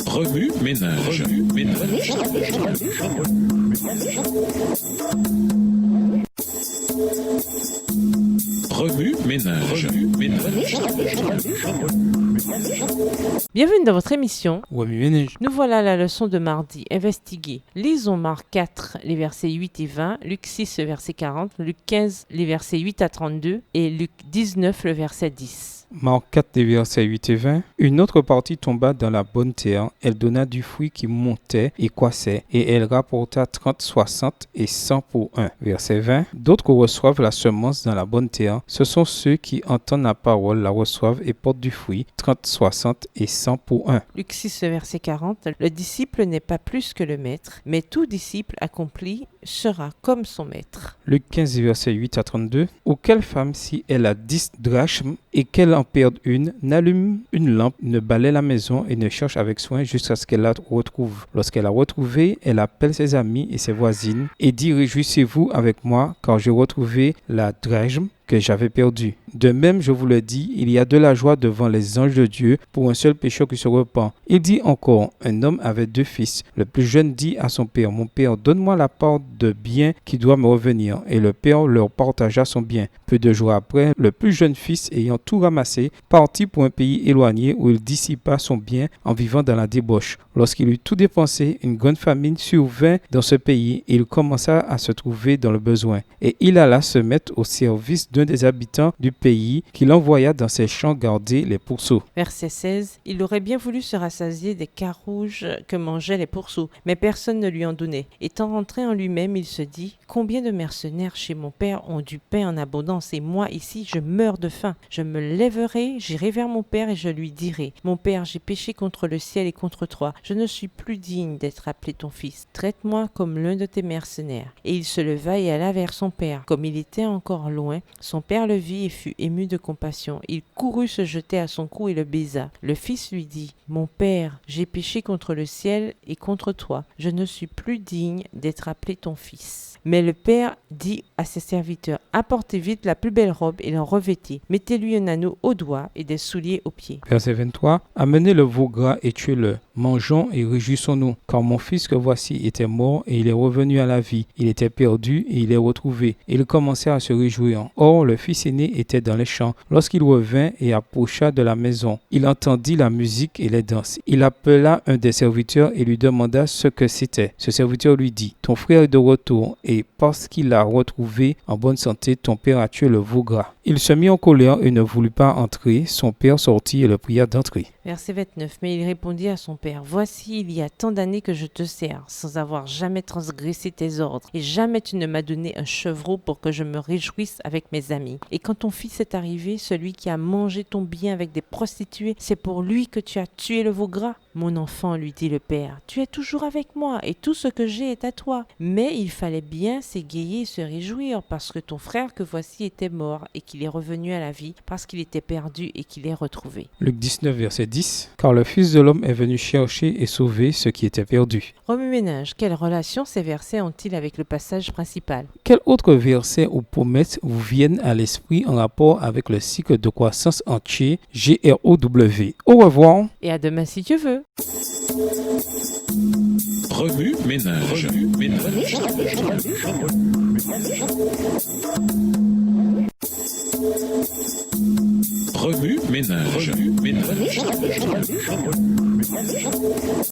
Remue ménage. Remue ménage. Bienvenue dans votre émission. Remue ménage. Nous voilà à la leçon de mardi. Investiguer. Lisons Marc 4, les versets 8 et 20, Luc 6, le verset 40, Luc 15, les versets 8 à 32 et Luc 19, le verset 10. Marc 4, les versets 8 et 20. Une autre partie tomba dans la bonne terre. Elle donna du fruit qui montait et croissait, et elle rapporta 30, 60 et 100 pour un. Verset 20. D'autres reçoivent la semence dans la bonne terre. Ce sont ceux qui entendent la parole, la reçoivent et portent du fruit, 30, 60 et 100 pour un. Luc 6, le verset 40. Le disciple n'est pas plus que le maître, mais tout disciple accompli sera comme son maître. Luc 15, verset 8 à 32. Ou quelle femme, si elle a 10 drachmes et qu'elle en perde une, n'allume une lampe, ne balaie la maison et ne cherche avec soin jusqu'à ce qu'elle la retrouve. Lorsqu'elle l'a retrouvée, elle appelle ses amis et ses voisines et dit « Réjouissez-vous avec moi, car j'ai retrouvé la drachme que j'avais perdu. De même, je vous le dis, il y a de la joie devant les anges de Dieu pour un seul pécheur qui se repent. » Il dit encore, un homme avait 2 fils. Le plus jeune dit à son père, « Mon père, donne-moi la part de bien qui doit me revenir. » Et le père leur partagea son bien. Peu de jours après, le plus jeune fils, ayant tout ramassé, partit pour un pays éloigné où il dissipa son bien en vivant dans la débauche. Lorsqu'il eut tout dépensé, une grande famine survint dans ce pays et il commença à se trouver dans le besoin. Et il alla se mettre au service d'un des habitants du pays qui l'envoya dans ses champs garder les pourceaux. Verset 16. Il aurait bien voulu se rassasier des carouges que mangeaient les pourceaux, mais personne ne lui en donnait. Étant rentré en lui-même, il se dit « Combien de mercenaires chez mon père ont du pain en abondance et moi ici je meurs de faim. Je me lèverai, j'irai vers mon père et je lui dirai « Mon père, j'ai péché contre le ciel et contre toi. Je ne suis plus digne d'être appelé ton fils. Traite-moi comme l'un de tes mercenaires. » Et il se leva et alla vers son père. Comme il était encore loin, son père le vit et fut ému de compassion. Il courut se jeter à son cou et le baisa. Le fils lui dit « Mon père, j'ai péché contre le ciel et contre toi. Je ne suis plus digne d'être appelé ton fils. » Mais le père dit à ses serviteurs « Apportez vite la plus belle robe et l'en revêtez. Mettez-lui un anneau au doigt et des souliers aux pieds. » Verset 23. Amenez le veau gras et tuez-le. Mangeons et réjouissons-nous, car mon fils que voici était mort et il est revenu à la vie. Il était perdu et il est retrouvé. Et ils commencèrent à se réjouir. Or, le fils aîné était dans les champs. Lorsqu'il revint et approcha de la maison, il entendit la musique et les danses. Il appela un des serviteurs et lui demanda ce que c'était. Ce serviteur lui dit « Ton frère est de retour et parce qu'il l'a retrouvé en bonne santé, ton père a tué le veau gras. » Il se mit en colère et ne voulut pas entrer. Son père sortit et le pria d'entrer. Verset 29. Mais il répondit à son père « Voici, il y a tant d'années que je te sers, sans avoir jamais transgressé tes ordres, et jamais tu ne m'as donné un chevreau pour que je me réjouisse avec mes amis. Et quand ton fils est arrivé, celui qui a mangé ton bien avec des prostituées, c'est pour lui que tu as tué le veau gras. Mon enfant, lui dit le père, tu es toujours avec moi, et tout ce que j'ai est à toi. Mais il fallait bien s'égayer et se réjouir, parce que ton frère que voici était mort, et qu'il est revenu à la vie, parce qu'il était perdu et qu'il est retrouvé. » Luc 19, verset 10. Car le Fils de l'homme est venu chercher et sauver ce qui était perdu. Remue-ménage, quelle relation ces versets ont-ils avec le passage principal? Quels autres versets ou promesses vous viennent à l'esprit en rapport avec le cycle de croissance entier GROW? Au revoir. Et à demain si tu veux. Remue ménage. Remue ménage.